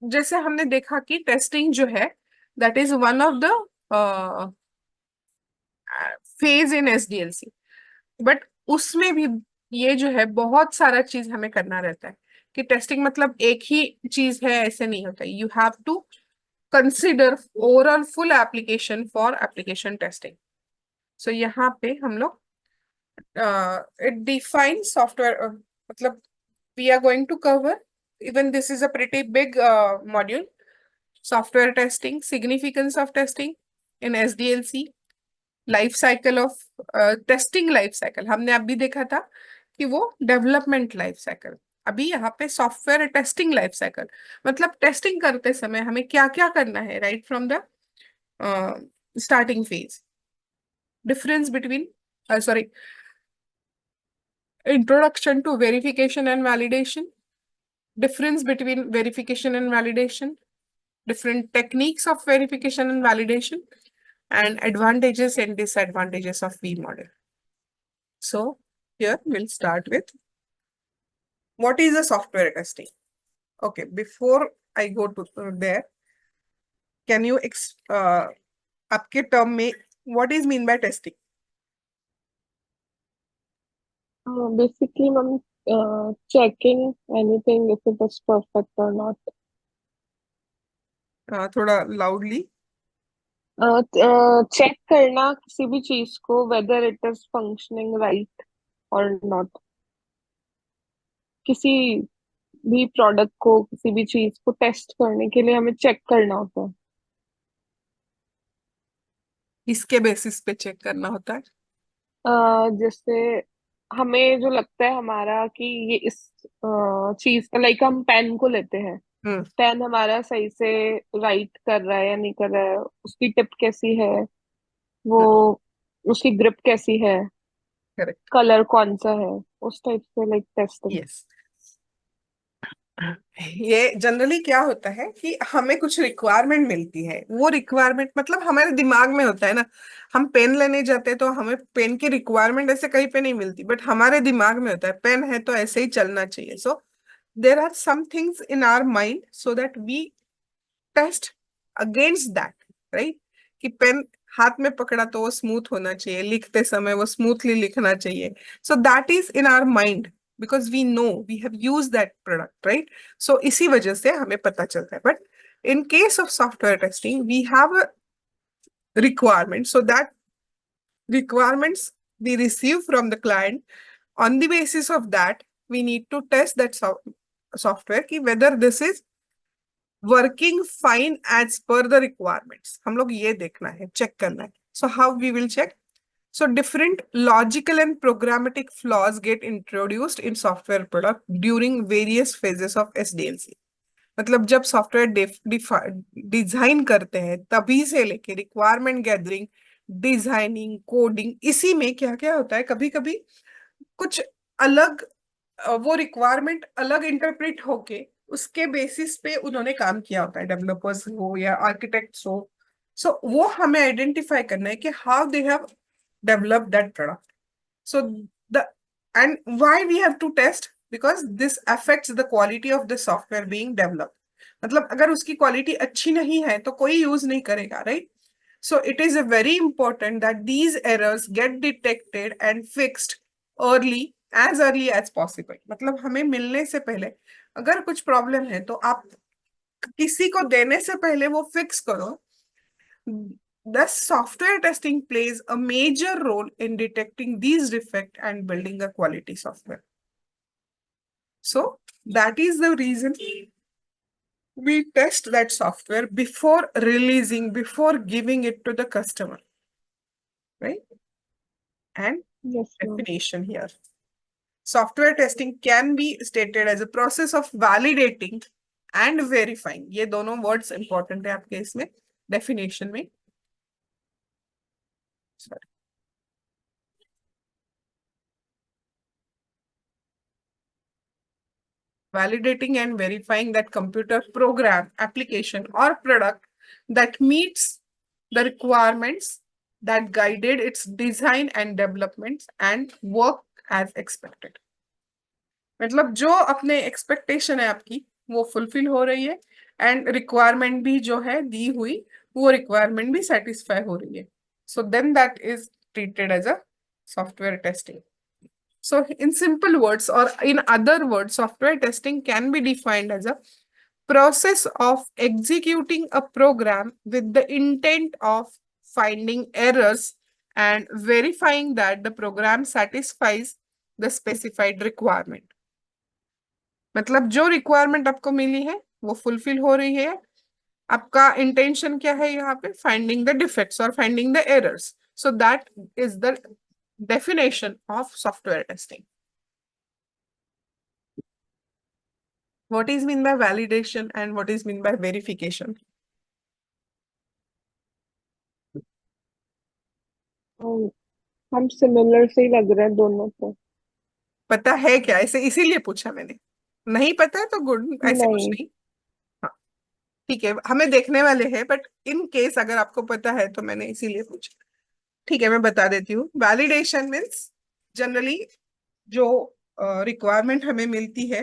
जैसे हमने देखा कि टेस्टिंग जो है that is one of the phase in SDLC, but उसमें भी ये जो है बहुत सारा चीज हमें करना रहता है। कि टेस्टिंग मतलब एक ही चीज है ऐसे नहीं होता, you have to consider overall full application for application testing. So यहाँ पे हम लोग इट डिफाइन सॉफ्टवेयर, मतलब we are going to cover, even this is a pretty big module, software testing, significance of testing in SDLC, life cycle of testing, life cycle हमने अभी देखा था कि वो डेवलपमेंट लाइफ साइकिल। अभी यहाँ पे सॉफ्टवेयर टेस्टिंग लाइफ साइकिल, मतलब टेस्टिंग करते समय हमें क्या क्या करना है right from the starting phase. Difference between sorry introduction to verification and validation, difference between verification and validation, different techniques of verification and validation, and advantages and disadvantages of V model. So here we'll start with what is a software testing. Okay, before I go to there, can you आपके term में what is mean by testing? Basically, ma'am, checking anything if it is perfect or not. थोड़ा loudly. Check करना किसी भी चीज को whether it is functioning right or not. किसी भी प्रोडक्ट को किसी भी चीज को टेस्ट करने के लिए हमें चेक करना होता है। इसके बेसिस पे चेक करना होता है। जैसे हमें जो लगता है हमारा कि ये इस चीज लाइक हम पेन को लेते हैं। हम्म। पेन हमारा सही से राइट कर रहा है या नहीं कर रहा है, उसकी टिप कैसी है, वो उसकी ग्रिप कैसी है, करेक्ट। कलर कौन सा है, उस टाइप से लाइक टेस्टिंग। यस। ये जनरली क्या होता है कि हमें कुछ रिक्वायरमेंट मिलती है, वो रिक्वायरमेंट मतलब हमारे दिमाग में होता है ना। हम पेन लेने जाते हैं तो हमें पेन की रिक्वायरमेंट ऐसे कहीं पे नहीं मिलती, बट हमारे दिमाग में होता है पेन है तो ऐसे ही चलना चाहिए। So there are some things in our mind so that we test against that, right. कि पेन हाथ में पकड़ा तो वो स्मूथ होना चाहिए, लिखते समय वो स्मूथली लिखना चाहिए। So that is in our mind because we know we have use that product, right. सो इसी वजह से हमें पता चलता है। But in case of software testing we have a requirement, so that requirements we receive from the client. On the basis of that we need to test that software ki whether this is working fine as per the requirements, हम लोग ये देखना है, check करना है। So how we will check? So different logical and programmatic flaws get introduced in software product during various phases of SDLC. मतलब जब software design करते हैं तभी से लेके रिक्वायरमेंट गैदरिंग, डिजाइनिंग, कोडिंग, इसी में क्या क्या होता है, कभी कभी कुछ अलग वो रिक्वायरमेंट अलग इंटरप्रेट होके उसके बेसिस पे उन्होंने काम किया होता है, डेवलपर्स हो या आर्किटेक्ट्स हो। सो वो हमें आइडेंटिफाई करना है कि how they have developed that product. So the and why we have to test, because this affects the quality of the software being developed. मतलब अगर उसकी क्वालिटी अच्छी नहीं है तो कोई यूज नहीं करेगा, right. So it is a very important that these errors get detected and fixed early, as early as possible। मतलब हमें मिलने से पहले अगर कुछ प्रॉब्लम है तो आप किसी को देने से पहले वो फिक्स करो। The software testing plays a major role in detecting these defects and building a quality software. So that is the reason we test that software before releasing, before giving it to the customer, right? And yes ma'am. definition here. Software testing can be stated as a process of validating and verifying. ये दोनों words important है आपके इसमें definition में। Sorry. Validating and verifying that computer program, application, or product that meets the requirements that guided its design and developments and work as expected। मतलब जो अपने expectation है आपकी वो फुलफिल हो रही है, एंड रिक्वायरमेंट भी जो है दी हुई, वो रिक्वायरमेंट भी सेटिस्फाई हो रही है, so then that is treated as a software testing. So, in simple words or in other words, software testing can be defined as a process of executing a program with the intent of finding errors and verifying that the program satisfies the specified requirement. मतलब जो requirement आपको मिली है वो fulfil हो रही है. आपका intention क्या है यहाँ पे? फाइंडिंग द डिफेक्ट्स और finding the errors. So that is the definition of software testing. What is mean by validation and what is mean by verification? और हम सिमिलर से ही लग रहे हैं दोनों को. पता है क्या? ऐसे इसीलिए पूछा मैंने. नहीं पता है तो गुड, ऐसे कुछ नहीं. नहीं. हाँ, ठीक है, हमें देखने वाले हैं, बट इन केस अगर आपको पता है तो मैंने इसीलिए पूछा. ठीक है, मैं बता देती हूँ. वैलिडेशन मीन्स जनरली जो रिक्वायरमेंट हमें मिलती है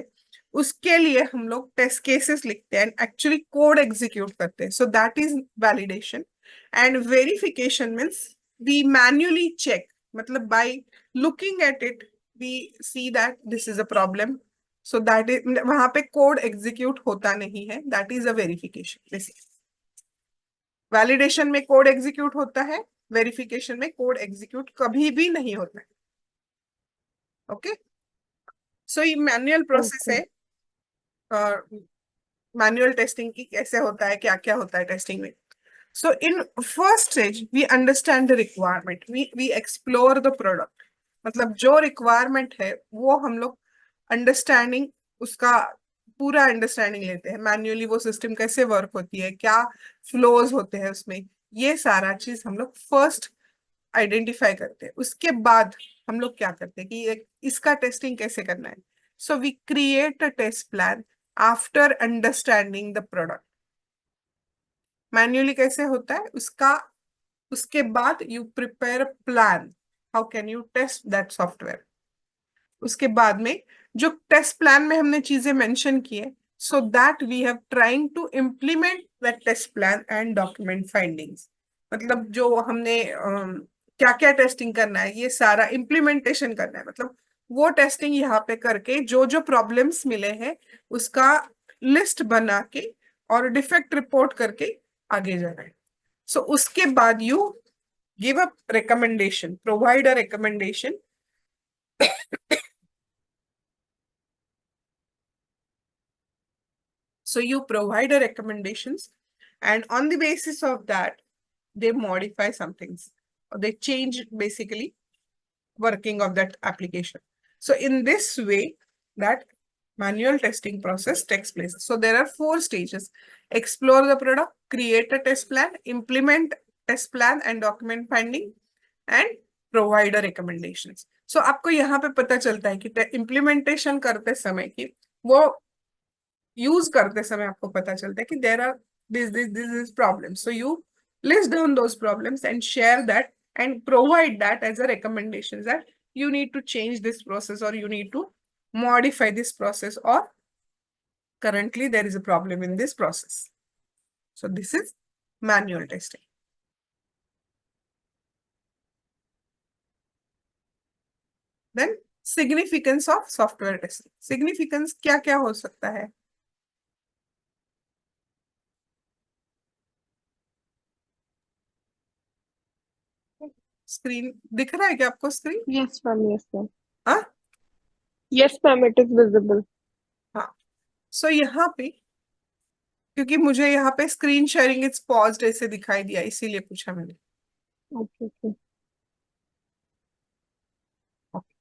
उसके लिए हम लोग टेस्ट केसेस लिखते हैं, एक्चुअली कोड एग्जीक्यूट करते हैं, so that is validation. And verification means we manually check, मतलब by looking at it we see that this is a problem, so that is, वहां पे कोड एग्जीक्यूट होता नहीं है, that is a verification. Validation में code execute होता है, verification में कोड एग्जीक्यूट कभी भी नहीं होता है. ओके, सो ये मैनुअल प्रोसेस ओके. है. मैनुअल टेस्टिंग की कैसे होता है, क्या क्या होता है टेस्टिंग में. So in first stage we understand the requirement, we explore the product. मतलब जो रिक्वायरमेंट है वो हम लोग अंडरस्टैंडिंग, उसका पूरा अंडरस्टैंडिंग लेते हैं. मैन्युअली वो सिस्टम कैसे वर्क होती है, क्या फ्लोज होते हैं उसमें, ये सारा चीज हम लोग फर्स्ट आइडेंटिफाई करते हैं. उसके बाद हम लोग क्या करते हैं कि इसका टेस्टिंग कैसे करना है. So we create a test plan after understanding the product. Manually कैसे होता है उसका, उसके बाद you prepare plan, how can you test that software. उसके बाद में जो टेस्ट प्लान में हमने चीजें मेंशन की है, so that we have trying to implement that test plan and document findings. मतलब जो हमने क्या क्या टेस्टिंग करना है ये सारा इम्प्लीमेंटेशन करना है. मतलब वो टेस्टिंग यहाँ पे करके जो जो प्रॉब्लम्स मिले हैं उसका लिस्ट बना के और डिफेक्ट रिपोर्ट करके आगे जाना है. सो उसके बाद you give a recommendation, provide a recommendation. So you provide a recommendations, and on the basis of that, they modify some things. Or they change basically working of that application. So in this way, that manual testing process takes place. So there are 4 stages: explore the product, create a test plan, implement test plan and document finding, and provide a recommendations. So आपको यहाँ पे पता चलता है कि implementation करते समय कि वो यूज करते समय आपको पता चलता है कि there are this problem. So you list down those problems and share that and provide that as a recommendation that you need to change this process or you need to modify this process, or currently there is a problem in this process. So this is manual testing. Then significance of software testing. Significance क्या क्या हो सकता है? Screen दिख रहा है क्या आपको? Screen? Yes ma'am. Yes ma'am. हाँ. Yes ma'am, it is visible. हाँ, सो यहाँ पे क्योंकि मुझे यहाँ पे स्क्रीन शेयरिंग इट्स पॉज्ड ऐसे दिखाई दिया, इसीलिए पूछा मैंने. ओके. ओके.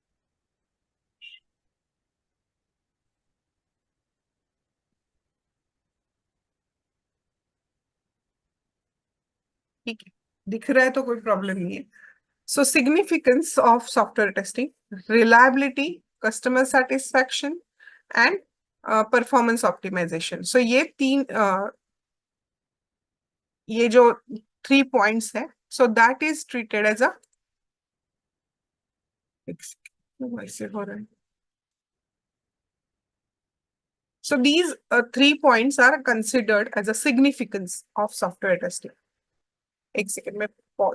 ठीक है, दिख रहा है तो कोई प्रॉब्लम नहीं है. So significance of software testing: reliability, customer satisfaction and performance optimization. So ये तीन ये जो 3 पॉइंट्स है, so that is treated as a, वैसे हो रहा है. So these three points are considered as a significance of software testing. एक सेकंड में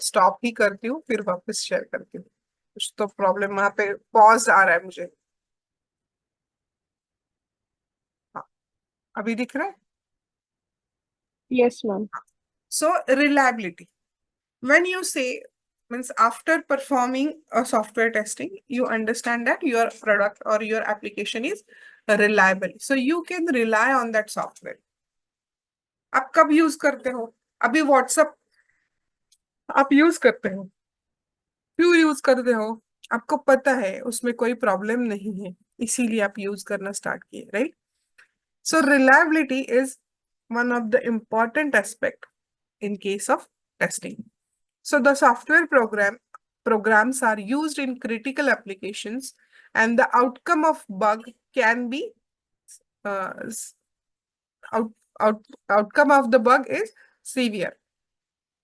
स्टॉप ही करती हूँ, फिर वापस शेयर करती हूँ, कुछ तो प्रॉब्लम वहां पे पॉज आ रहा है मुझे। हाँ, अभी दिख रहा है। Yes ma'am. So reliability. When you say, means after performing a software testing, you understand that your product or your application is reliable. So you can rely on that software. आप कब यूज करते हो? अभी WhatsApp आप use करते हो, क्यों use करते हो? आपको पता है उसमें कोई प्रॉब्लम नहीं है, इसीलिए आप यूज करना स्टार्ट किए, right? So reliability is one of the important aspect in case of testing. So the software programs are used in critical applications, and the outcome of bug can be uh, s- out, out, outcome of the bug is severe.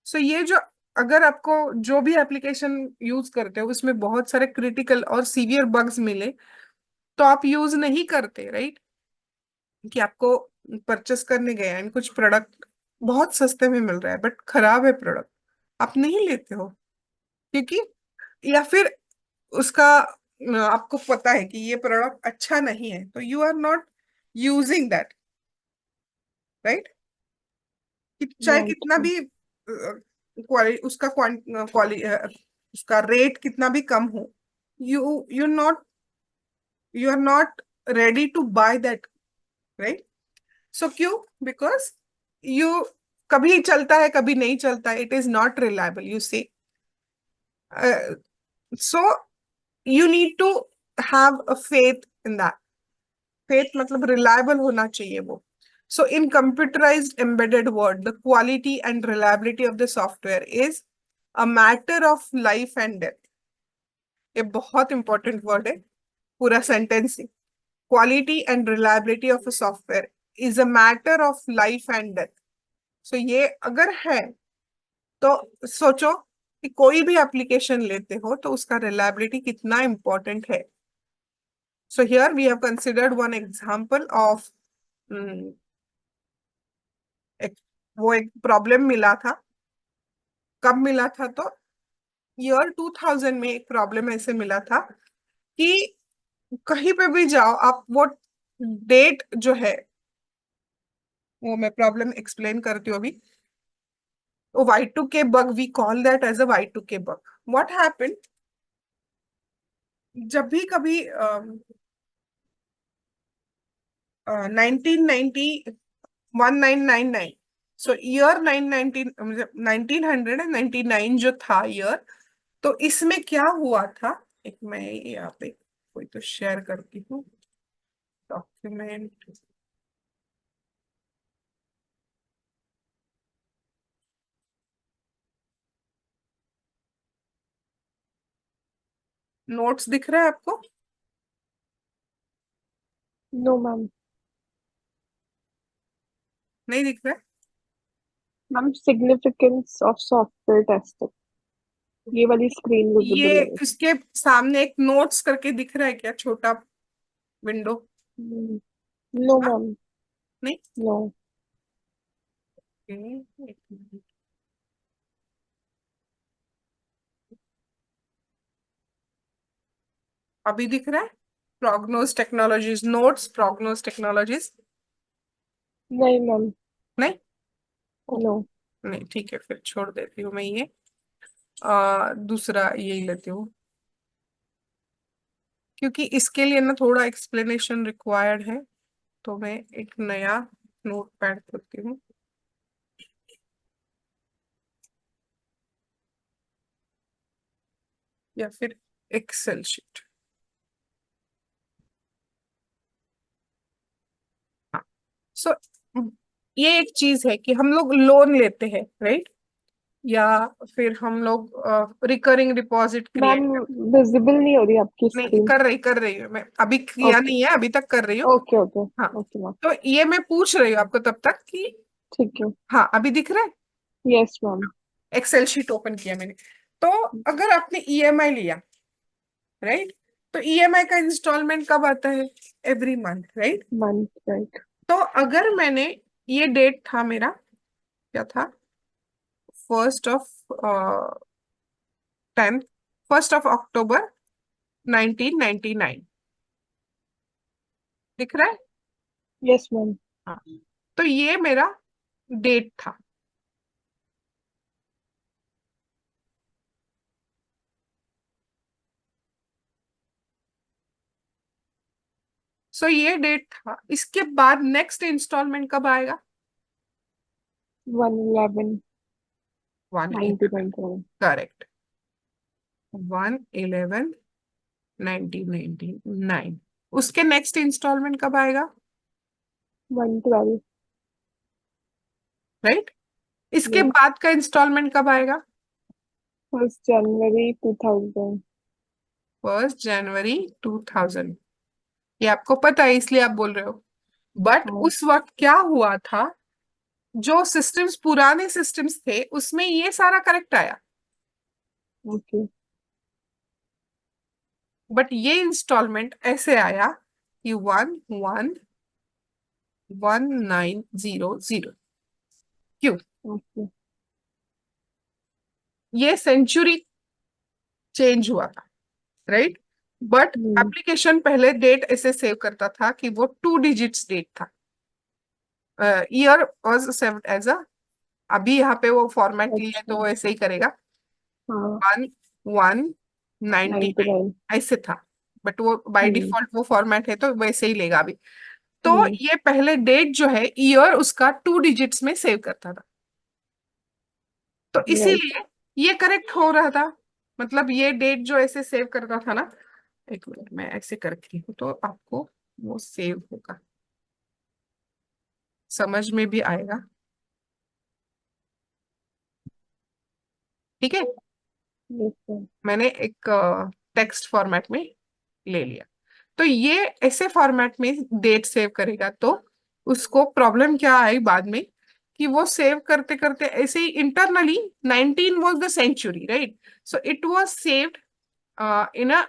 So ये जो, अगर आपको जो भी application use करते हो उसमें बहुत सारे क्रिटिकल और सीवियर बग्स मिले, तो आप यूज नहीं करते, राइट? कि आपको परचेस करने गए एंड कुछ प्रोडक्ट बहुत सस्ते में मिल रहा है बट खराब है प्रोडक्ट, आप नहीं लेते हो क्योंकि, या फिर उसका आपको पता है कि ये प्रोडक्ट अच्छा नहीं है, तो you are not using that, right? चाहे राइट कितना मैम। भी क्वालिटी उसका क्वालिटी उसका रेट कितना भी कम हो, you are not ready to buy that, right? So क्यों? बिकॉज यू, कभी चलता है कभी नहीं चलता, it is not reliable, you see. So you need to have a faith in that. Faith मतलब रिलायबल होना चाहिए वो। So in computerized embedded world, the quality and reliability of the software is a matter of life and death. ये बहुत important word है, पूरा sentence ही। Quality and reliability of a software is a matter of life and death. So ये अगर है, तो सोचो कि कोई भी एप्लीकेशन लेते हो तो उसका रिलायबिलिटी कितना इंपॉर्टेंट है। So here we have considered one example of, एक, वो एक प्रॉब्लम मिला था। कब मिला था? तो ईयर 2000 में एक प्रॉब्लम ऐसे मिला था कि कहीं पे भी जाओ आप, वो डेट जो है, वो मैं प्रॉब्लम एक्सप्लेन करती हूँ अभी। Y2K bug, we call that as a Y2K bug. What happened? जब भी कभी 1999, सो ईयर 1999 जो था ईयर, तो इसमें क्या हुआ था? एक मैं यहाँ पे कोई तो शेयर करती हूँ डॉक्यूमेंट। नोट्स दिख रहा है आपको? No ma'am. नहीं दिख रहा है? Ma'am significance of software testing, ये वाली स्क्रीन विजिबल ये है। इसके सामने एक नोट्स करके दिख रहा है क्या, छोटा विंडो? नो हाँ, मैम। नहीं। नो। एक मिनट। अभी दिख रहा है? प्रोग्नोज टेक्नोलॉजीज नोट्स, प्रोग्नोज टेक्नोलॉजीज। नहीं मैम। नहीं? ओ, नो। नहीं, ठीक है, फिर छोड़ देती हूँ मैं ये। दूसरा यही लेती हूँ, क्योंकि इसके लिए ना थोड़ा एक्सप्लेनेशन रिक्वायर्ड है, तो मैं एक नया नोट पैड करती हूँ। या फिर एक्सेल शीट। हाँ। सो ये एक चीज है कि हम लोग लोन लेते हैं, राइट? या फिर हम लोग recurring deposit ma'am create. Visible नहीं हो रही आपकी नहीं, स्क्रीन। कर रही हूँ मैं, अभी किया ओके। नहीं है, अभी तक कर रही हूँ। Okay okay. हाँ, ओके मैम। तो ये मैं पूछ रही हूँ आपको तब तक कि, ठीक है। हाँ अभी दिख रहा है? Yes ma'am. Excel sheet open किया मैंने। तो अगर आपने ईएमआई लिया, राइट, तो ईएमआई का इंस्टॉलमेंट कब आता है? Every month, right? Month, right. तो अगर मैंने, ये डेट था मेरा, क्या था, 1 ऑफ 10, 1 ऑफ अक्टूबर 1999, दिख रहा है? Yes ma'am. हाँ। तो ये मेरा डेट था। सो ये डेट था, इसके बाद नेक्स्ट इंस्टॉलमेंट कब आएगा? 1/11, 1/11, 1997। करेक्ट, 1/11/1999। उसके नेक्स्ट इंस्टॉलमेंट कब आएगा? 1/12। राइट? इसके यस। बाद का इंस्टॉलमेंट कब आएगा? 1 जनवरी 2000। 1 जनवरी 2000। ये आपको पता है इसलिए आप बोल रहे हो। बट हाँ। उस वक्त क्या हुआ था, जो सिस्टम्स, पुराने सिस्टम्स थे, उसमें ये सारा करेक्ट आया, ओके। बट ये इंस्टॉलमेंट ऐसे आया कि 111900। क्यों? ओके। ये सेंचुरी चेंज हुआ था, राइट? But hmm. एप्लीकेशन पहले डेट ऐसे सेव करता था कि वो 2 डिजिट्स डेट था। Year was saved as a, अभी यहाँ पे वो फॉर्मेट लिया है तो अच्छा। वो ऐसे ही करेगा, हाँ। 1199 99। ऐसे था। बट वो बाय हम्म। डिफॉल्ट वो फॉर्मेट है तो वैसे ही लेगा अभी। तो हम्म। ये पहले डेट जो है, ईयर उसका 2 डिजिट्स में सेव करता था, तो राइट। इसीलिए ये करेक्ट हो रहा था। मतलब ये डेट जो ऐसे सेव करता था ना, एक मिनट मैं ऐसे करती हूँ तो आपको वो सेव होगा, समझ में भी आएगा। ठीक है, यस मैम। मैंने एक टेक्स्ट फॉर्मेट में ले लिया। तो ये ऐसे फॉर्मेट में डेट सेव करेगा तो उसको प्रॉब्लम क्या आई बाद में, कि वो सेव करते करते ऐसे ही internally, 19 was the century, right? So it was saved in a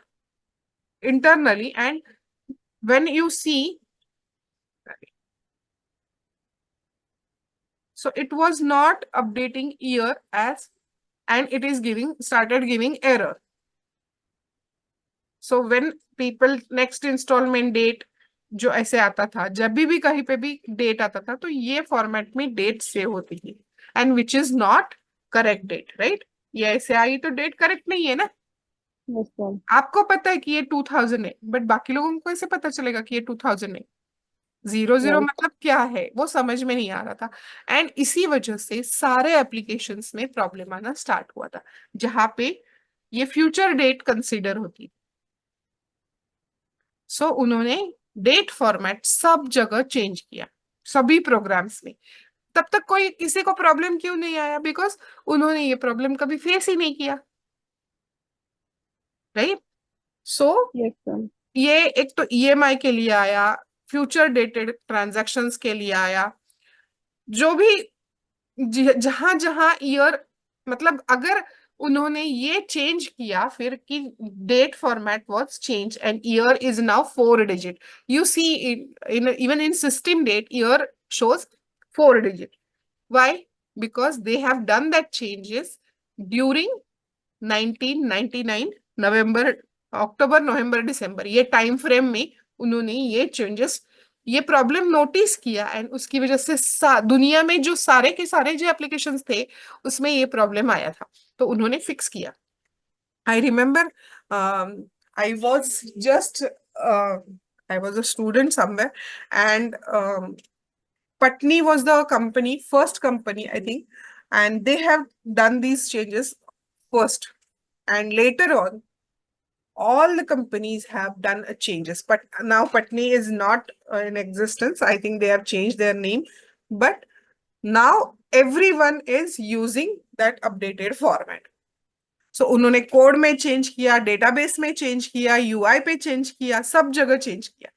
internally, and when you see, so it was not updating year as, and it is giving, started giving error. So when people next instalment date जो ऐसे आता था, जब भी कहीं पे भी date आता था तो ये फॉर्मेट में डेट सेव होती थी, and which is not correct date, right? ये ऐसे आई तो डेट करेक्ट नहीं है ना। Yes ma'am. आपको पता है कि ये 2000 है, बट बाकी लोगों को कैसे पता चलेगा कि ये 2000 है? 00 राइट। मतलब क्या है वो समझ में नहीं आ रहा था। एंड इसी वजह से सारे एप्लीकेशंस में प्रॉब्लम आना स्टार्ट हुआ था, जहां पे ये फ्यूचर डेट कंसीडर होती। सो उन्होंने डेट फॉर्मेट सब जगह चेंज किया, सभी प्रोग्राम्स में। तब तक कोई किसी को प्रॉब्लम क्यों नहीं आया? बिकॉज उन्होंने ये प्रॉब्लम कभी फेस ही नहीं किया, राइट? So yes ma'am. ये एक तो ईएमआई के लिए आया, फ्यूचर डेटेड ट्रांजैक्शंस के लिए आया, जो भी जहां जहां ईयर, मतलब अगर उन्होंने ये चेंज किया फिर कि date format was change and year is now 4 digit. You see in even in system date year shows 4 digit. Why? Because they have done that changes during 1999 नवंबर, अक्टूबर, नवंबर, दिसंबर, ये टाइम फ्रेम में उन्होंने ये चेंजेस, ये problem notice किया, and उसकी वजह से दुनिया में जो सारे के सारे जो एप्लीकेशंस थे उसमें ये प्रॉब्लम आया था, तो उन्होंने फिक्स किया। I remember, I was just, I was a student somewhere, and Patni was the company, first company, I think, and they have done these changes first. And later on, all the companies have done a changes. But now Patni is not in existence. I think they have changed their name. But now everyone is using that updated format. So उन्होंने code में change किया, database में change किया, UI पे change किया, सब जगह change किया।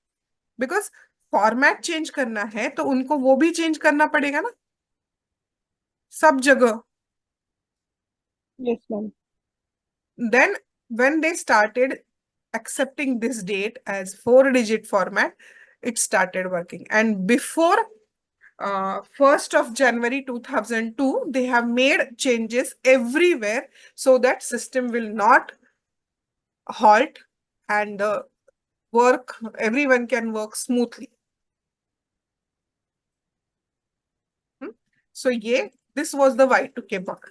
बिकॉज फॉर्मेट चेंज करना है तो उनको वो भी चेंज करना पड़ेगा ना, सब जगह। Yes ma'am. Then when they started accepting this date as 4-digit format, it started working. And before 1st of January 2002, they have made changes everywhere so that system will not halt and work, everyone can work smoothly. So yeah, this was the Y2K bug.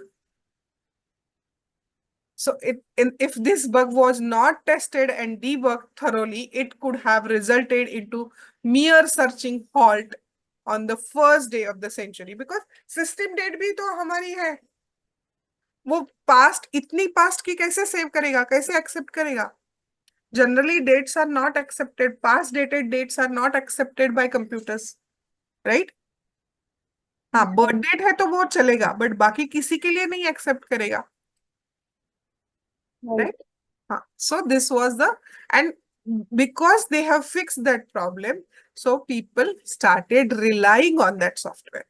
So if this bug was not tested and debugged thoroughly, it could have resulted into mere searching halt on the first day of the century. Because system date भी तो हमारी है, वो past इतनी past की कैसे save करेगा, कैसे एक्सेप्ट करेगा? Generally dates are not accepted, past dated dates are not accepted by computers, right? हाँ, बर्थ डेट है तो वो चलेगा, बट बाकी किसी के लिए नहीं एक्सेप्ट करेगा, right. right? So this was the, and because they have fixed that problem, so people started relying on that software.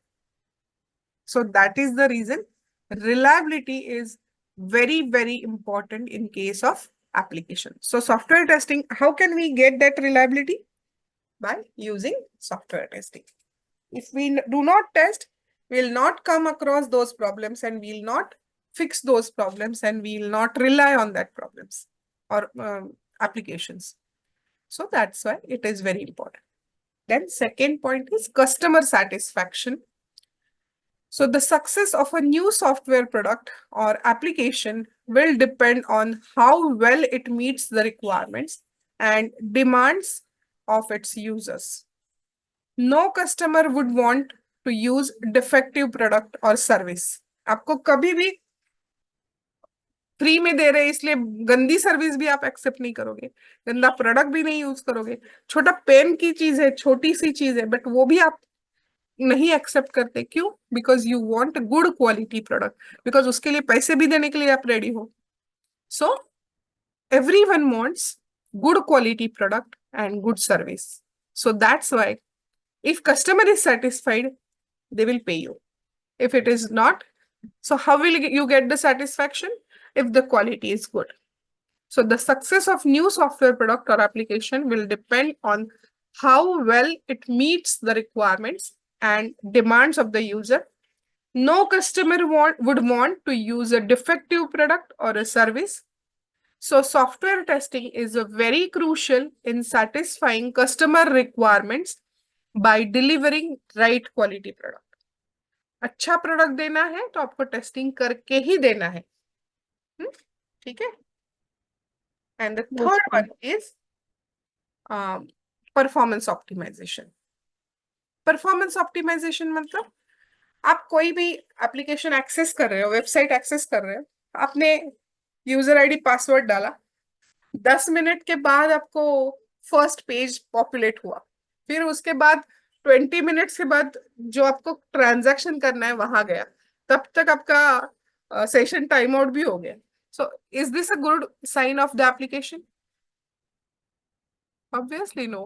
So that is the reason reliability is very, very important in case of application. So software testing, how can we get that reliability? By using software testing. If we do not test, we will not come across those problems and we will not fix those problems and we will not rely on that problems or applications. So that's why it is very important. Then second point is customer satisfaction. So the success of a new software product or application will depend on how well it meets the requirements and demands of its users. No customer would want to use defective product or service. आपको कभी भी free में दे रहे हैं इसलिए गंदी service भी आप एक्सेप्ट नहीं करोगे, गंदा प्रोडक्ट भी नहीं यूज करोगे। छोटा पेन की चीज है, छोटी सी चीज है, बट वो भी आप नहीं एक्सेप्ट करते, क्यों? Because you want good quality product, because उसके लिए पैसे भी देने के लिए आप रेडी हो। सो everyone wants good quality product and good service. So that's why if customer is satisfied, they will pay you. If it is not, so how will you get the satisfaction? If the quality is good. So the success of new software product or application will depend on how well it meets the requirements and demands of the user. No customer would want to use a defective product or a service. So software testing is a very crucial in satisfying customer requirements by delivering right quality product. अच्छा product देना है तो आपको testing करके ही देना है, ठीक है? And the third one is performance optimisation. Performance optimisation मतलब आप कोई भी एप्लीकेशन एक्सेस कर रहे हो, वेबसाइट एक्सेस कर रहे हो, आपने यूजर आईडी पासवर्ड डाला, 10 मिनट के बाद आपको फर्स्ट पेज पॉपुलेट हुआ, फिर उसके बाद 20 मिनट्स के बाद जो आपको ट्रांजैक्शन करना है वहां गया, तब तक आपका सेशन टाइम आउट भी हो गया। So is this a good sign of the application? Obviously no,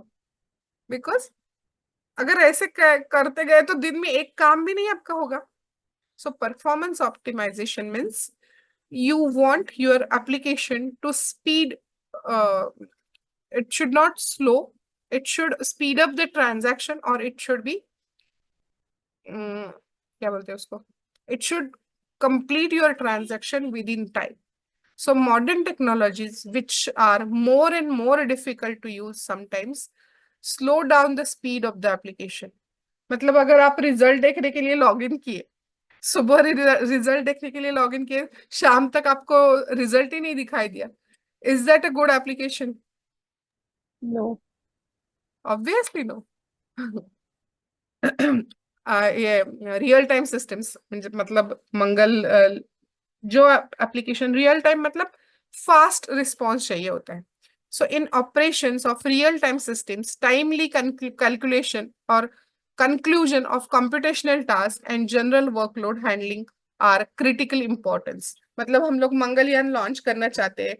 because अगर ऐसे करते गए तो दिन में एक काम भी नहीं आपका होगा। So performance optimisation means you want your application to speed, it should not slow, it should speed up the transaction, or it should be क्या बोलते हैं उसको, it should complete your transaction within time. So modern technologies which are more and more difficult to use sometimes slow down the speed of the application. मतलब अगर आप result देखने के लिए लॉग इन किए, सुबह रिजल्ट देखने के लिए लॉग इन किए, शाम तक आपको रिजल्ट ही नहीं दिखाई दिया, is that a good application? No. Obviously no. ये रियल टाइम सिस्टम्स मतलब मंगल, जो एप्लीकेशन रियल टाइम मतलब फास्ट रिस्पॉन्स चाहिए होता है। So in operations of real time systems timely calculation और conclusion of computational task and general workload handling are critical importance. मतलब हम लोग मंगलयान लॉन्च करना चाहते हैं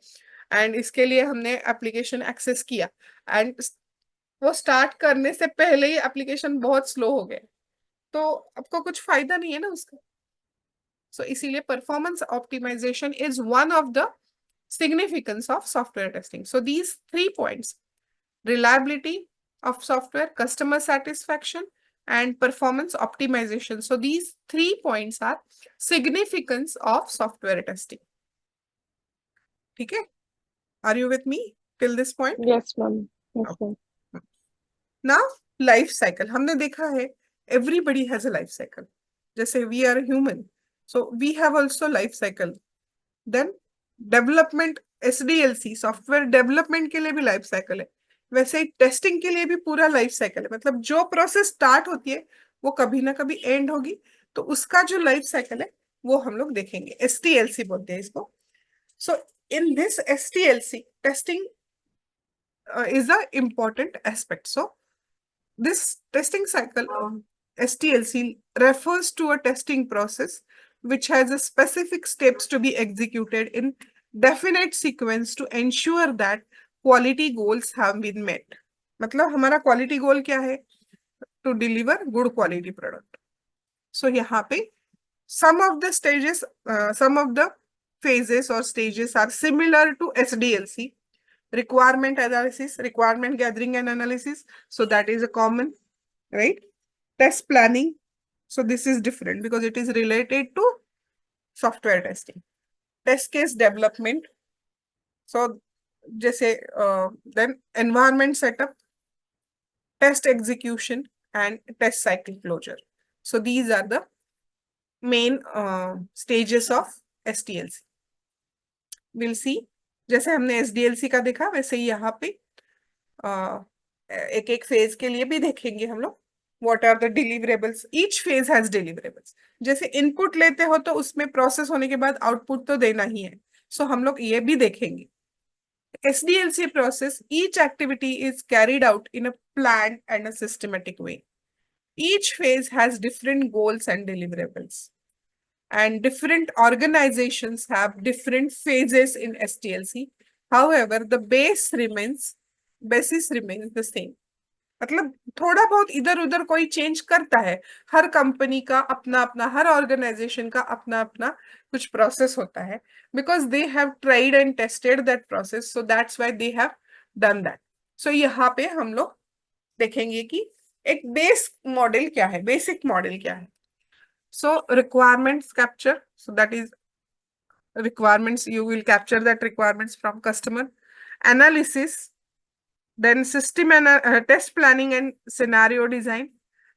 एंड इसके लिए हमने एप्लीकेशन एक्सेस किया एंड वो स्टार्ट करने से पहले ही एप्लीकेशन बहुत स्लो हो गए, तो आपको कुछ फायदा नहीं है ना उसका। सो इसीलिए performance optimisation is one of the significance of software testing. So these 3 points: reliability of software, customer satisfaction, and performance optimization. So these 3 points are significance of software testing. ठीक है? Are you with me till this point? Yes ma'am, yes ma'am. Now, life cycle. हमने देखा है everybody has a life cycle. जैसे we are human, so we have also life cycle. Then development, SDLC software development के लिए भी life cycle है, वैसे ही testing के लिए भी पूरा लाइफ साइकिल है। मतलब जो प्रोसेस स्टार्ट होती है वो कभी ना कभी एंड होगी, तो उसका जो लाइफ साइकिल है वो हम लोग देखेंगे। STLC बोलते हैं इसको। So in this STLC testing is a important aspect. So this testing cycle, STLC, refers to a testing process which has a specific steps to be executed in definite sequence to ensure that quality goals have been met. मतलब हमारा quality goal क्या है? To deliver good quality product. So यहाँ पे some of the stages, some of the phases or stages are similar to SDLC. Requirement analysis, requirement gathering and analysis. So that is a common, right? Test planning. So this is different because it is related to software testing. Test case development. So जैसे then environment setup, test execution, and test cycle closure. So these are the main stages of STLC. We'll see. जैसे हमने SDLC का देखा वैसे ही यहाँ पे एक एक फेज के लिए भी देखेंगे हम लोग। What are the deliverables, each phase has deliverables. जैसे इनपुट लेते हो तो उसमें प्रोसेस होने के बाद आउटपुट तो देना ही है, सो हम लोग ये भी देखेंगे। SDLC process, each activity is carried out in a planned and a systematic way. Each phase has different goals and deliverables, and different organizations have different phases in SDLC. However, the basis remains the same. मतलब थोड़ा बहुत इधर उधर कोई change करता है, हर company का अपना अपना, हर ऑर्गेनाइजेशन का अपना अपना कुछ प्रोसेस होता है, because they have tried and tested that process, so that's why they have done that. So यहाँ पे हम लोग देखेंगे कि एक बेस मॉडल क्या है, बेसिक मॉडल क्या है। So requirements capture, so that is requirements, you will capture that requirements from customer. Analysis, then system and test planning and scenario design.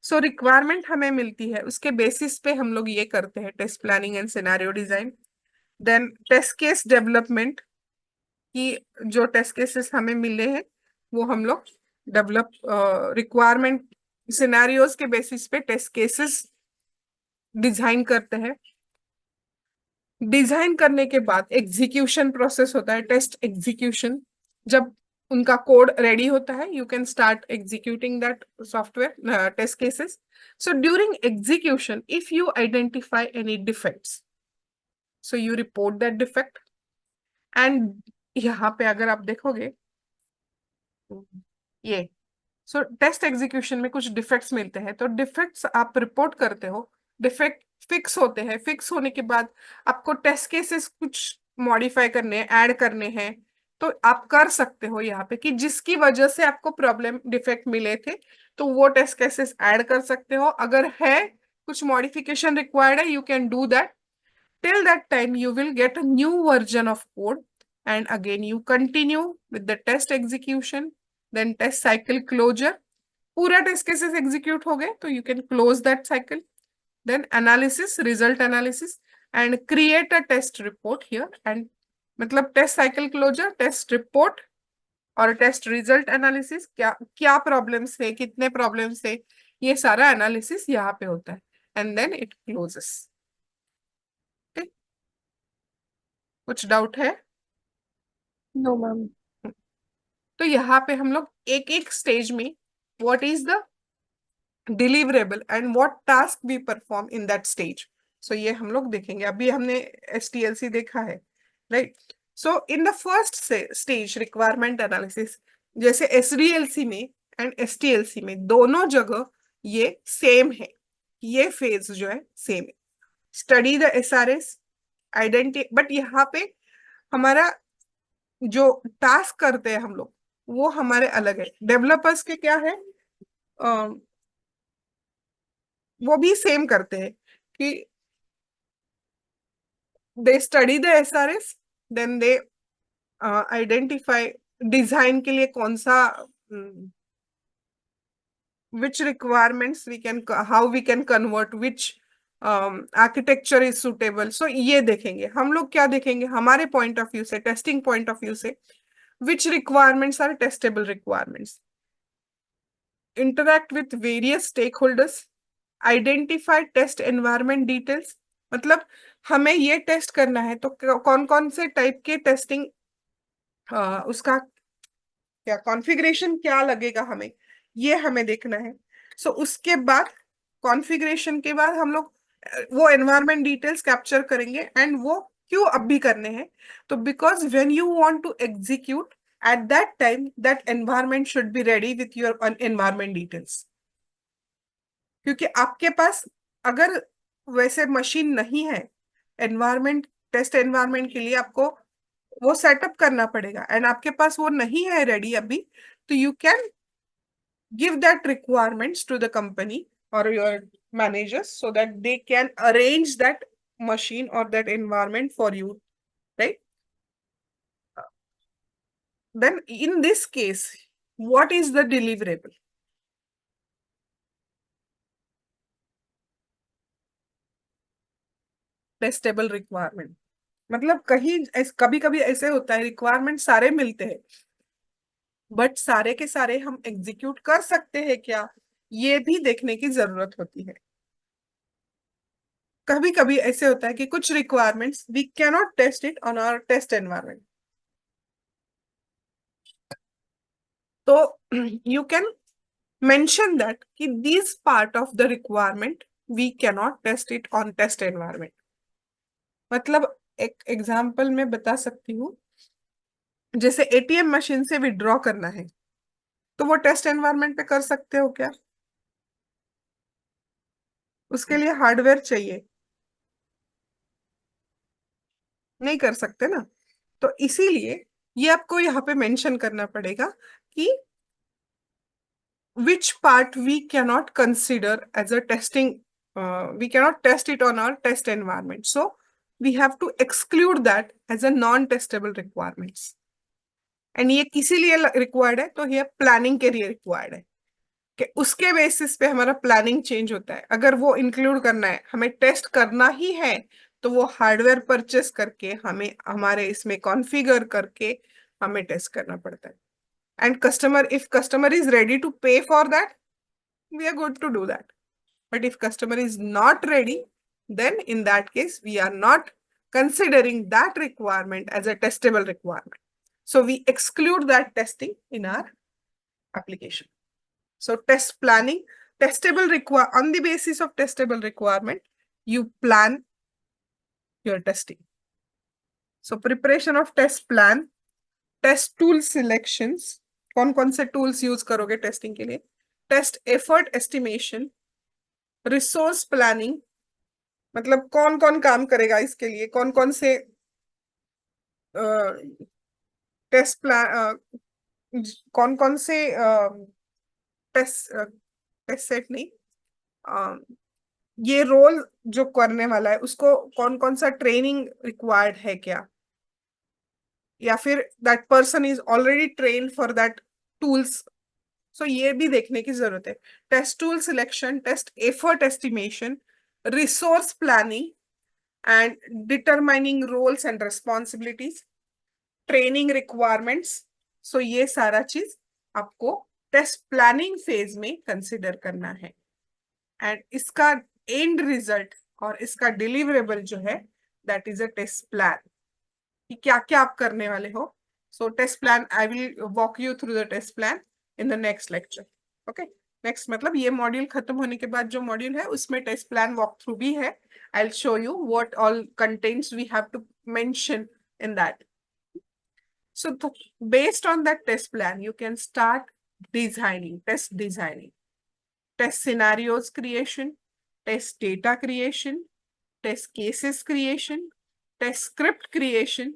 So requirement हमें मिलती है, उसके बेसिस पे हम लोग ये करते हैं test planning and scenario design. Then test case development, कि जो टेस्ट केसेस हमें मिले हैं वो हम लोग डेवलप, रिक्वायरमेंट सिनेरियोज के बेसिस पे टेस्ट केसेस डिजाइन करते हैं। डिजाइन करने के बाद एग्जीक्यूशन प्रोसेस होता है, टेस्ट एग्जीक्यूशन। जब उनका कोड रेडी होता है, you can start executing that software test cases. So during execution, if you identify any defects, so you report that defect. And यहाँ पे अगर आप देखोगे ये, सो टेस्ट एग्जीक्यूशन में कुछ डिफेक्ट्स मिलते हैं, तो डिफेक्ट्स आप रिपोर्ट करते हो, डिफेक्ट फिक्स होते हैं, फिक्स होने के बाद आपको टेस्ट केसेस कुछ मॉडिफाई करने हैं, ऐड करने हैं, तो आप कर सकते हो यहाँ पे कि जिसकी वजह से आपको प्रॉब्लम डिफेक्ट मिले थे, तो वो टेस्ट केसेस ऐड कर सकते हो। अगर है कुछ मॉडिफिकेशन रिक्वायर्ड है, you can do that. Till that time you will get a new version of code, and again you continue with the test execution, then test cycle closure. पूरा test cases execute हो गए तो you can close that cycle. Then analysis, result analysis, and create a test report here. And मतलब test cycle closure, test report और test result analysis, क्या क्या problems है, कितने प्रॉब्लम्स है, ये सारा एनालिसिस यहाँ पे होता है, एंड देन इट क्लोजेस। कुछ डाउट है? No ma'am. तो यहाँ पे हम लोग एक एक स्टेज में what is the deliverable and what task we perform in that stage, so ये हम लोग देखेंगे। अभी हमने STLC देखा है, right? So in the first stage requirement analysis, जैसे SDLC में एंड STLC में दोनों जगह ये सेम है, ये फेज जो है सेम है। Study the SRS, identity, but यहाँ पे हमारा जो टास्क करते हैं हम लोग वो हमारे अलग है। डेवलपर्स के क्या है, वो भी सेम करते हैं कि they study the SRS, then they identify design के लिए कौन सा, which requirements we can, how we can convert, which architecture is suitable. So ये देखेंगे हम लोग, क्या देखेंगे हमारे पॉइंट ऑफ व्यू से, टेस्टिंग पॉइंट ऑफ व्यू से, which requirements are testable requirements, interact with various stakeholders, identify test environment details। मतलब हमें ये टेस्ट करना है तो कौन कौन से टाइप के टेस्टिंग, उसका क्या कॉन्फ़िगरेशन क्या लगेगा हमें, ये हमें देखना है। सो उसके बाद कॉन्फ़िगरेशन के बाद हम लोग वो एनवायरनमेंट डिटेल्स कैप्चर करेंगे, एंड वो क्यों अब भी करने हैं। तो because when you want to execute at that time, that environment should be ready with your environment details. क्योंकि आपके पास अगर वैसे मशीन नहीं है, एनवायरनमेंट टेस्ट एनवायरनमेंट के लिए आपको वो सेटअप करना पड़ेगा, एंड आपके पास वो नहीं है रेडी अभी, तो you can give that requirements to the company or your managers so that they can arrange that machine or that environment for you, right? Then in this case, what is the deliverable? Testable requirement। मतलब कहीं कभी कभी ऐसे होता है requirement सारे मिलते हैं, बट सारे के सारे हम एग्जीक्यूट कर सकते हैं क्या, ये भी देखने की जरूरत होती है। कभी कभी ऐसे होता है कि कुछ requirements we cannot test it on our test environment, तो यू कैन mention that कि this part of the requirement we cannot test it on test environment। मतलब एक एग्जांपल में बता सकती हूँ, जैसे एटीएम मशीन से विड्रॉ करना है, तो वो टेस्ट एनवायरनमेंट पे कर सकते हो क्या, उसके लिए हार्डवेयर चाहिए, नहीं कर सकते ना। तो इसीलिए ये आपको यहाँ पे मेंशन करना पड़ेगा कि which part we cannot consider as a testing, we cannot test it on our test environment, so we have to exclude that as a non-testable requirements। And ये किसी लिए रिक्वायर्ड है, तो ये प्लानिंग के लिए रिक्वायर्ड है कि उसके बेसिस पे हमारा प्लानिंग चेंज होता है। अगर वो इंक्लूड करना है, हमें टेस्ट करना ही है, तो वो हार्डवेयर परचेस करके हमें हमारे इसमें कॉन्फ़िगर करके हमें टेस्ट करना पड़ता है। And customer, if customer is ready to pay for that, we are good to do that. But if customer is not ready, then in that case, we are not considering that requirement as a testable requirement. So we exclude that testing in our application. So test planning, testable require on the basis of testable requirement, you plan your testing. So preparation of test plan, test tool selections, कौन कौन से tools use करोगे testing के लिए, test effort estimation, resource planning, मतलब कौन कौन काम करेगा इसके लिए, कौन कौन से टेस्ट प्लान, कौन कौन से टेस्ट टेस्ट सेट नहीं, अ, ये रोल जो करने वाला है उसको कौन कौन सा ट्रेनिंग रिक्वायर्ड है क्या, या फिर that person is already train for that tools. So ये भी देखने की जरूरत है। Test tool selection, test effort estimation, resource planning and determining roles and responsibilities, training requirements. So ये सारा चीज आपको टेस्ट प्लानिंग फेज में कंसिडर करना है, एंड इसका एंड रिजल्ट और इसका डिलीवरेबल जो है, that is a test plan, कि क्या क्या आप करने वाले हो। So test plan, I will walk you through the test plan in the next lecture. Okay, next मतलब ये मॉड्यूल खत्म होने के बाद जो मॉड्यूल है उसमें टेस्ट प्लान वॉक थ्रू भी है। I will show you what all contents we have to mention in that। So based on that test plan, you can start designing, test scenarios creation, test data creation, test cases creation, test script creation,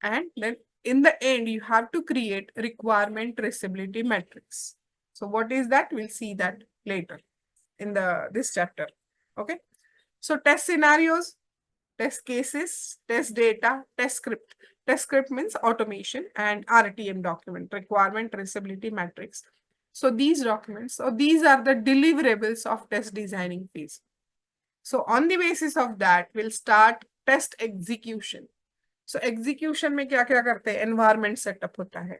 and then in the end, you have to create requirement traceability matrix. So what is that? We'll see that later in this chapter. Okay. So test scenarios, test cases, test data, test script. Test script means automation, and RTM document, requirement traceability matrix. So these documents, so these are the deliverables of test designing phase. So on the basis of that, we'll start test execution. So execution में क्या क्या करते हैं? Environment setup होता है,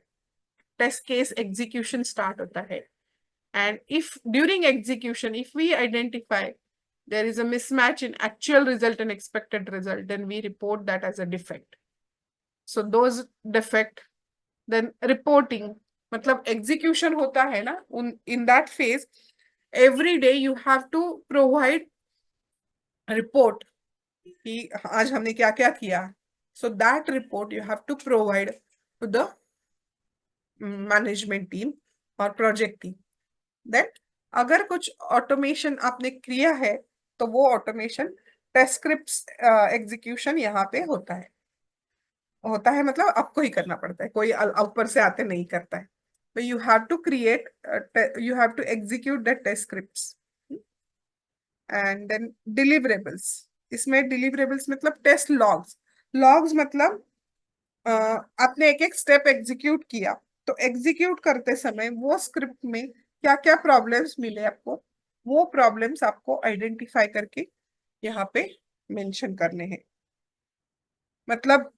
test case execution start होता है, and if during execution if we identify there is a mismatch in actual result and expected result, then we report that as a defect. So those defect, then reporting, मतलब execution होता है ना, in that phase every day you have to provide report कि आज हमने क्या क्या किया. So that report you have to provide to the management team और project team. Then अगर कुछ automation आपने किया है तो वो automation टेस्ट स्क्रिप्ट एग्जीक्यूशन यहाँ पे होता है मतलब आपको ही करना पड़ता है, कोई ऊपर से आते नहीं करता है. तो you have to create, you have to execute the test scripts. And then deliverables, इसमें डिलीवरेबल्स मतलब टेस्ट लॉग्स. लॉग्स मतलब आपने एक एक स्टेप एग्जीक्यूट किया, तो एग्जीक्यूट करते समय वो स्क्रिप्ट में क्या क्या प्रॉब्लम्स मिले आपको, वो प्रॉब्लम्स आपको आइडेंटिफाई करके यहाँ पे मेंशन करने हैं. मतलब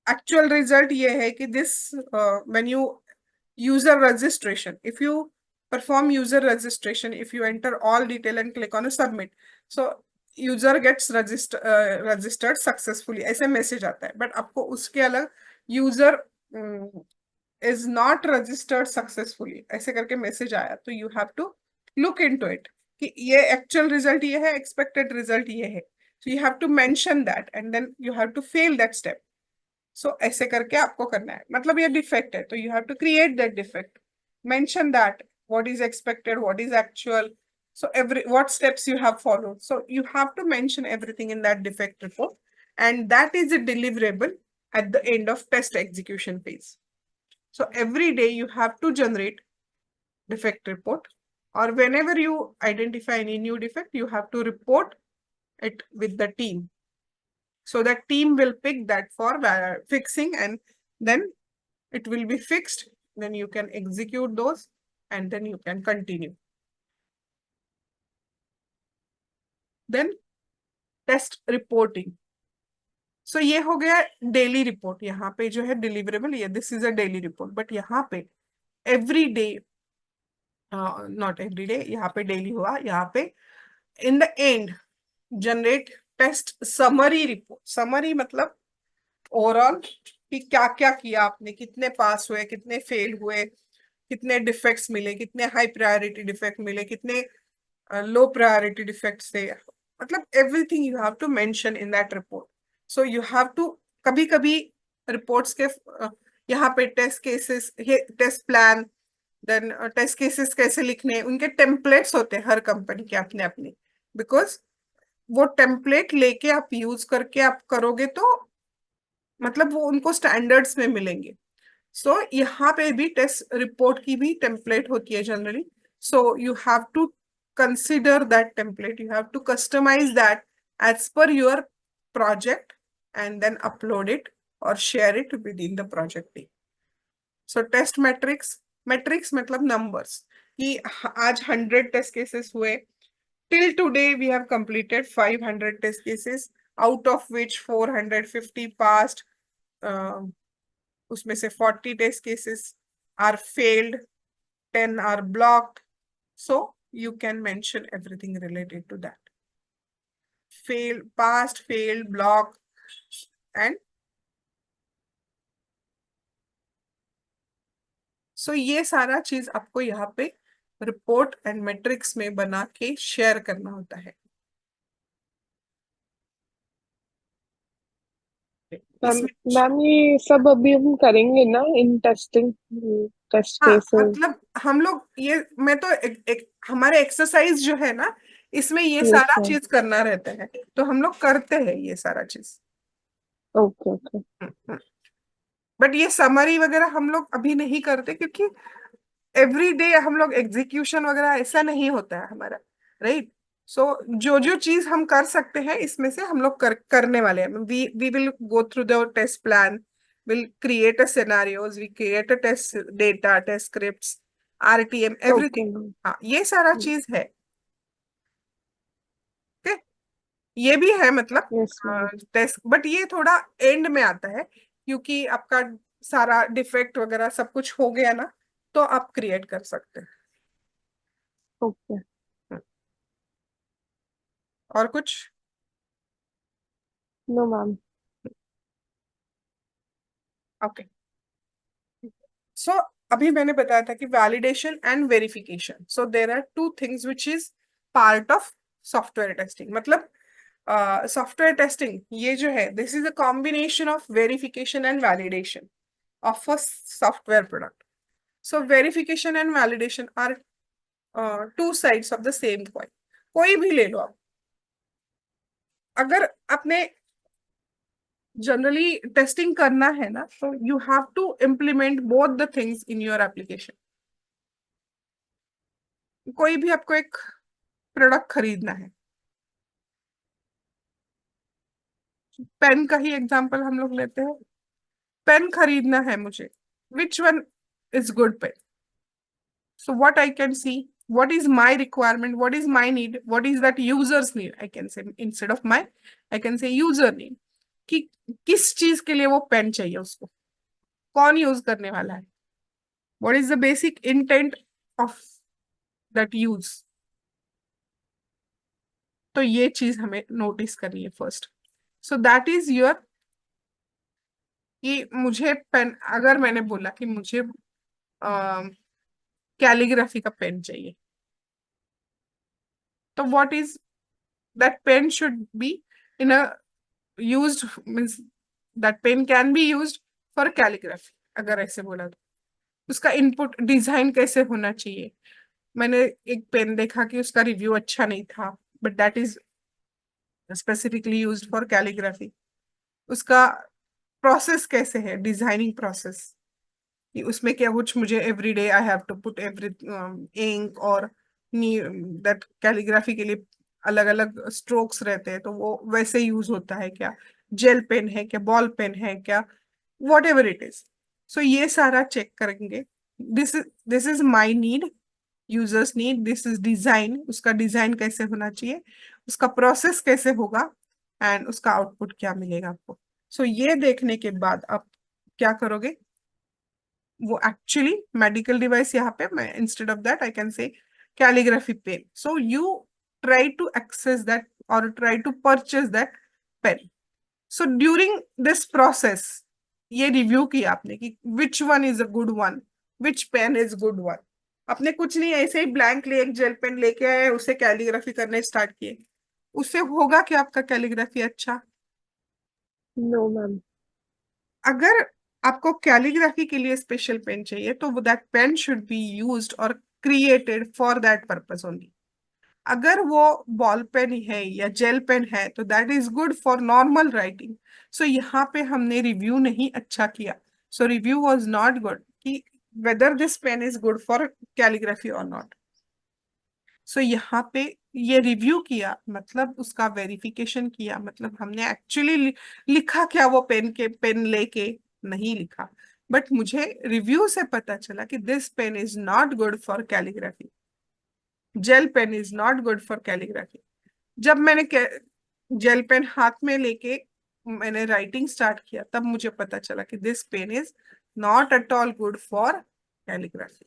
एक्चुअल रिजल्ट ये है कि this when you user registration, if you perform user registration, if you enter all detail and click on a submit, so user gets registered successfully ऐसे मैसेज आता है. बट आपको उसके अलग user is not registered successfully ऐसे करके message आया, तो you have to look into it कि ये एक्चुअल रिजल्ट ये है, एक्सपेक्टेड रिजल्ट ये है. So you have to mention that and then you have to fail that step. So ऐसे करके आपको करना है. मतलब ये डिफेक्ट है तो you have to create that defect, mention that what is expected, what is actual, so what steps you have followed. So you have to mention everything in that defect report, and that is a deliverable at the end of test execution phase. So every day you have to generate defect report, or whenever you identify any new defect, you have to report it with the team. So that team will pick that for fixing, and then it will be fixed. Then you can execute those and then you can continue. Then test reporting. So ये हो गया daily report. यहाँ पे जो है deliverable, ये this is a daily report, but यहाँ पे every day, not every day, यहाँ पे डेली हुआ. यहाँ पे in the end generate test summary report. Summary मतलब ओवरऑल कि क्या क्या किया आपने, कितने पास हुए, कितने फेल हुए, कितने डिफेक्ट्स मिले, कितने हाई प्रायोरिटी डिफेक्ट मिले, कितने लो प्रायोरिटी डिफेक्ट्स थे. मतलब everything you have to mention in that report. So you have to, कभी कभी रिपोर्ट्स के यहाँ पे test cases, test plan, then test cases कैसे लिखने, उनके टेम्पलेट्स होते हैं हर कंपनी के अपने अपने. बिकॉज वो टेम्पलेट लेके आप यूज करके आप करोगे तो मतलब वो उनको स्टैंडर्ड्स में मिलेंगे. सो यहाँ पे भी टेस्ट रिपोर्ट की भी टेम्पलेट होती है generally. So you have to consider that template, you have to customize that as per your project and then upload it और share it within the project team. So test matrix, matrix मतलब numbers कि आज 100 test cases हुए. Till today, we have completed 500 test cases, out of which 450 passed. उसमें से 40 test cases are failed, 10 are blocked. So you can mention everything related to that. Failed, passed, failed, blocked, and so ये सारा चीज आपको यहाँ पे report and matrix में बना के शेयर करना होता है. इसमें मैम ये सब अभी हम करेंगे ना इन टेस्टिंग, टेस्ट हाँ केसेस? मतलब हम लोग ये, मैं तो हमारे एक्सरसाइज जो है ना, इसमें ये यस सारा मैम. चीज करना रहता है, तो हम लोग करते हैं ये सारा चीज. Okay okay. Hmm, hmm. But ये समरी वगैरह हम लोग अभी नहीं करते, क्योंकि एवरी डे हम लोग एग्जीक्यूशन वगैरह ऐसा नहीं होता है हमारा, राइट। सो जो जो चीज हम कर सकते हैं इसमें से हम लोग करने वाले हैं। We will go through the test plan, will create a scenarios, we create a test data, test scripts, RTM, okay everything. Ma'am. हाँ, ये सारा चीज है। ठीक है, ये भी है मतलब यस मैम। टेस्ट, बट ये थोड़ा एंड में आता है, क्योंकि आपका सारा डिफेक्ट वगैरह सब कुछ हो गया ना, तो आप क्रिएट कर सकते ओके। हैं। और कुछ? No ma'am. ओके। सो अभी मैंने बताया था कि validation and verification, so there are two things which is part of software testing. मतलब सॉफ्टवेयर टेस्टिंग ये जो है, this is a combination of verification and validation of a software product. So verification and validation are two sides of the same coin. कोई भी ले लो आप, अगर आपने जनरली टेस्टिंग करना है ना, तो you have to implement both the things in your application. कोई भी आपको एक प्रोडक्ट खरीदना है, पेन का ही एग्जांपल हम लोग लेते हैं। पेन खरीदना है मुझे, which one is good pen? So what I can see, what is my requirement, what is my need, what is that user's need, I can say, instead of my, I can say user need, कि किस चीज के लिए वो pen चाहिए उसको, कौन use करने वाला है, what is the basic intent of that use। तो ये चीज हमें नोटिस करनी है first. So that is your, कि मुझे पेन, अगर मैंने बोला कि मुझे कैलीग्राफी का पेन चाहिए, तो what is that pen should be in a used, means that pain can be used for calligraphy. अगर ऐसे बोला तो उसका इनपुट डिजाइन कैसे होना चाहिए। मैंने एक पेन देखा कि उसका रिव्यू अच्छा नहीं था, but that is specifically used for calligraphy. उसका प्रोसेस कैसे है, डिजाइनिंग प्रोसेस, कि उसमें क्या कुछ मुझे every day I have to put every ink, और दैट कैलीग्राफी के लिए अलग अलग स्ट्रोक्स रहते हैं, तो वो वैसे यूज होता है क्या, जेल पेन है क्या, बॉल पेन है क्या, वॉट एवर इट इज। सो ये सारा चेक करेंगे। This is my need, users need, this is design, उसका डिजाइन कैसे होना चाहिए, उसका प्रोसेस कैसे होगा, एंड उसका आउटपुट क्या मिलेगा आपको। सो ये देखने के बाद आप क्या करोगे, वो एक्चुअली मेडिकल डिवाइस, यहाँ पे मैं instead of that I can say calligraphy pen, so you try to access that और try to purchase that pen. So during this process ये रिव्यू किया आपने कि which one is a good one, which pen is good one. आपने कुछ नहीं ऐसे ही ब्लैंकली एक जेल पेन लेके आए, उसे कैलीग्राफी करने स्टार्ट किए, उससे होगा कि आपका कैलीग्राफी अच्छा? No ma'am. अगर आपको कैलीग्राफी के लिए स्पेशल पेन चाहिए, तो that pen should be used और created for that purpose only. अगर वो बॉल पेन है या जेल पेन है, तो that is good for normal writing. So यहाँ पे हमने रिव्यू नहीं अच्छा किया, so review was not good कि whether this pen is good for calligraphy और नॉट। सो यहाँ पे ये रिव्यू किया मतलब उसका वेरिफिकेशन किया, मतलब हमने एक्चुअली लिखा क्या वो पेन के पेन लेके, नहीं लिखा, बट मुझे रिव्यू से पता चला कि this pen is not good for calligraphy, gel pen is not good for calligraphy. जब मैंने जेल पेन हाथ में लेके मैंने राइटिंग स्टार्ट किया, तब मुझे पता चला कि this pen is not at all good for calligraphy.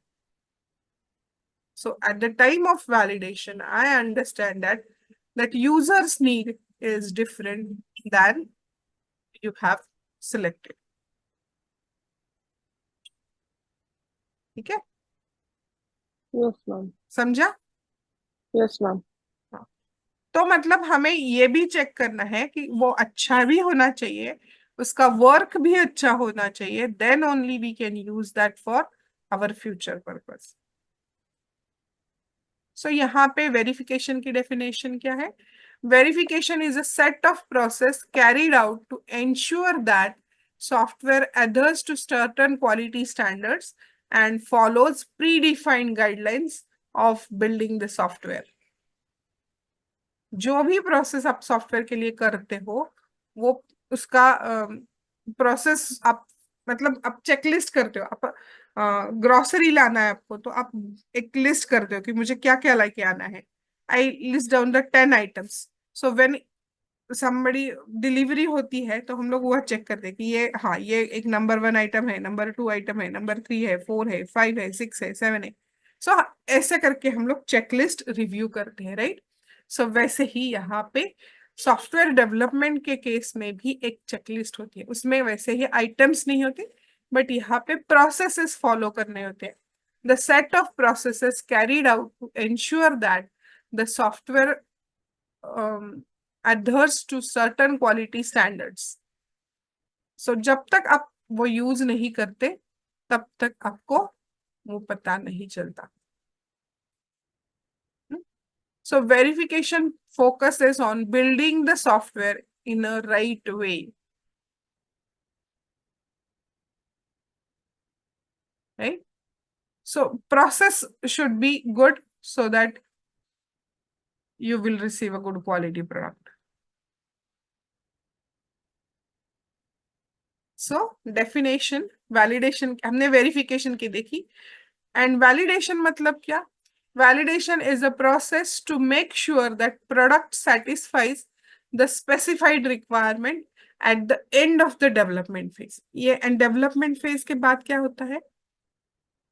So at the time of validation, I understand that user's need is different than you have selected. ठीक है, यस मैम। समझा? Yes ma'am. हाँ। तो मतलब हमें ये भी चेक करना है कि वो अच्छा भी होना चाहिए, उसका वर्क भी अच्छा होना चाहिए, then only we can use that for our future purpose. So यहाँ पे वेरिफिकेशन की डेफिनेशन क्या है? Verification is a set of process carried out to ensure that software adheres to certain quality standards and follows predefined guidelines of building the software. जो भी process आप software के लिए करते हो वो उसका प्रोसेस आप मतलब आप चेकलिस्ट करते हो। आप ग्रोसरी लाना है आपको तो आप एक लिस्ट करते हो कि मुझे क्या क्या लेके आना है। I list down the 10 items. So when somebody delivery होती है तो हम लोग वह चेक करते हैं कि ये हाँ ये एक नंबर 1 आइटम है, नंबर 2 आइटम है, नंबर 3 है, 4 है, 5 है, 6 है, 7 है। सो ऐसे करके हम लोग चेकलिस्ट रिव्यू करते हैं, राइट। सो वैसे ही यहाँ पे सॉफ्टवेयर डेवलपमेंट के केस में भी एक चेकलिस्ट होती है। उसमें वैसे ही आइटम्स नहीं होते बट यहाँ पे प्रोसेसेस फॉलो करने होते हैं। The set of processes carried out to ensure that the software adheres to certain quality standards. So जब तक आप वो यूज नहीं करते तब तक आपको वो पता नहीं चलता। So verification focuses on building the software in a right way, right? So process should be good so that you will receive a good quality product. So definition, validation हमने verification की देखी। And validation मतलब क्या? Validation is a process to make sure that product satisfies the specified requirement at the end of the development phase. ये and development phase के बाद क्या होता है?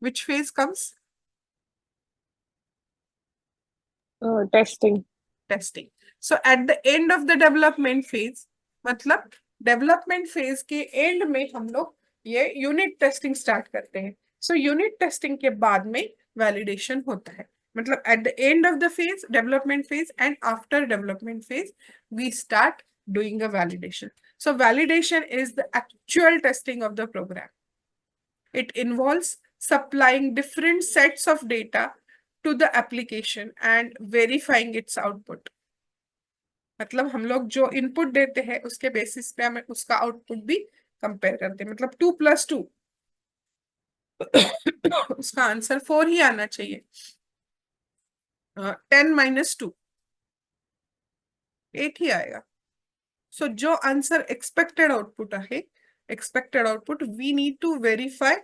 Which phase comes? Testing. Testing. So at the end of the development phase, मतलब development phase के end में हम लोग ये यूनिट टेस्टिंग स्टार्ट करते हैं। सो यूनिट टेस्टिंग के बाद में वैलिडेशन होता है। मतलब at the end of the phase, development phase and after development phase, we start doing a validation. So validation is the actual testing of the program. It involves supplying different sets of data to the application and verifying its output. मतलब हम लोग जो input देते हैं उसके basis पे हमें उसका आउटपुट भी कंपेयर करते हैं। मतलब 2 + 2 उसका आंसर 4 ही आना चाहिए। 10 - 2 8 ही आएगा। सो जो आंसर एक्सपेक्टेड आउटपुट है, expected output we need to verify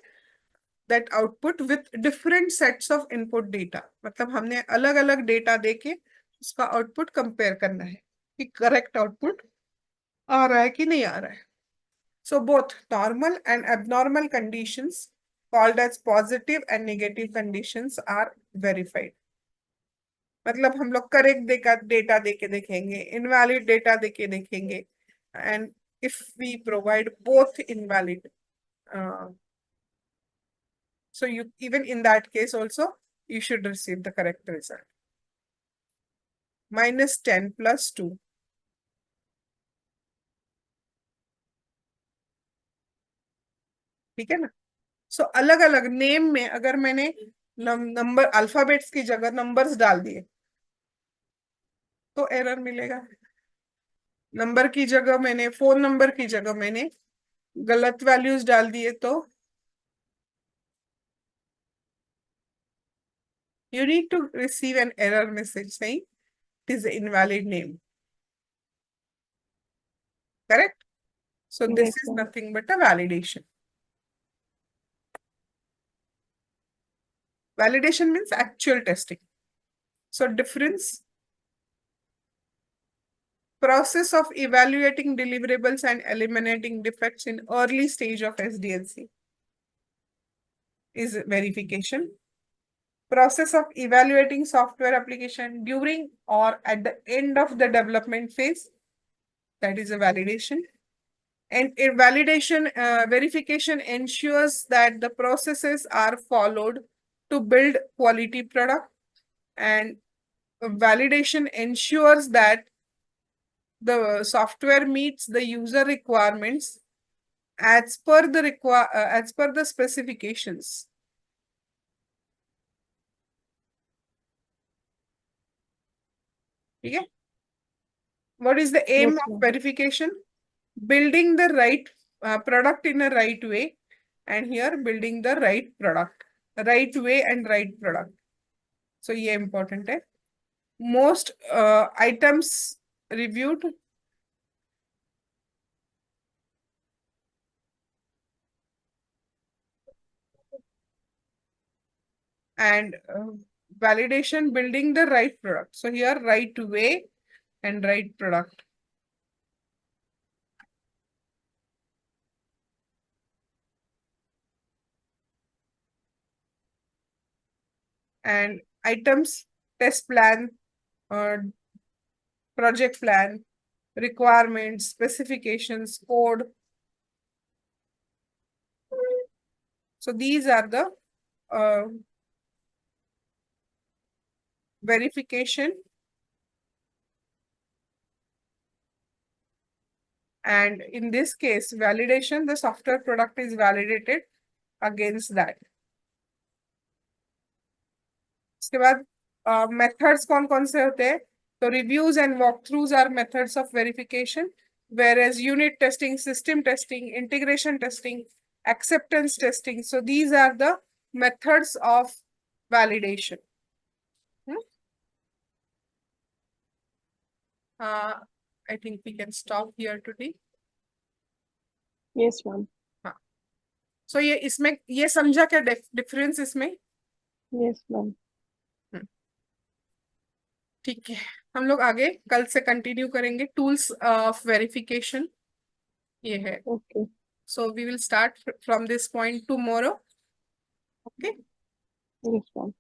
that output with different sets of input data. मतलब हमने अलग अलग डेटा देके उसका आउटपुट कंपेयर करना है कि करेक्ट आउटपुट आ रहा है कि नहीं आ रहा है। So both normal and abnormal conditions called as positive and negative conditions are verified. मतलब हम लोग करेक्ट डेटा देके देखेंगे, इनवैलिड डेटा देके देखेंगे and if we provide both invalid, so you even in that case also you should receive the correct result. -10 + 2 ठीक है ना। सो अलग अलग नेम में अगर मैंने नंबर अल्फाबेट्स की जगह नंबर्स डाल दिए तो एरर मिलेगा। नंबर की जगह मैंने फोन नंबर की जगह मैंने गलत वैल्यूज डाल दिए तो you need to receive an error message saying it is an invalid name. Correct? So this yes is ma'am. nothing but a validation. Validation means actual testing. So difference, process of evaluating deliverables and eliminating defects in early stage of SDLC is verification. Process of evaluating software application during or at the end of the development phase, that is a validation. And a validation verification ensures that the processes are followed to build quality product, and validation ensures that the software meets the user requirements as per the specifications. Okay? What is the aim yes of ma'am. verification? Building the right product in a right way, and here building the right product, right way and right product. So ये important है. Most items reviewed, and validation building the right product. So here right way and right product. And items, test plan, project plan, requirements, specifications, code. So these are the verification, and in this case validation, the software product is validated against that. उसके बाद methods कौन कौन से होते हैं? तो reviews and walkthroughs are methods of verification, whereas unit testing, system testing, integration testing, acceptance testing, so these are the methods of validation. I think we can stop here today. Yes, ma'am. हाँ. So ये इसमें ये समझा क्या difference इसमें? Yes, ma'am. ठीक है, हम लोग आगे कल से कंटिन्यू करेंगे. टूल्स ऑफ वेरिफिकेशन ये है. Okay. So we will start from this point tomorrow. Okay. Yes, ma'am.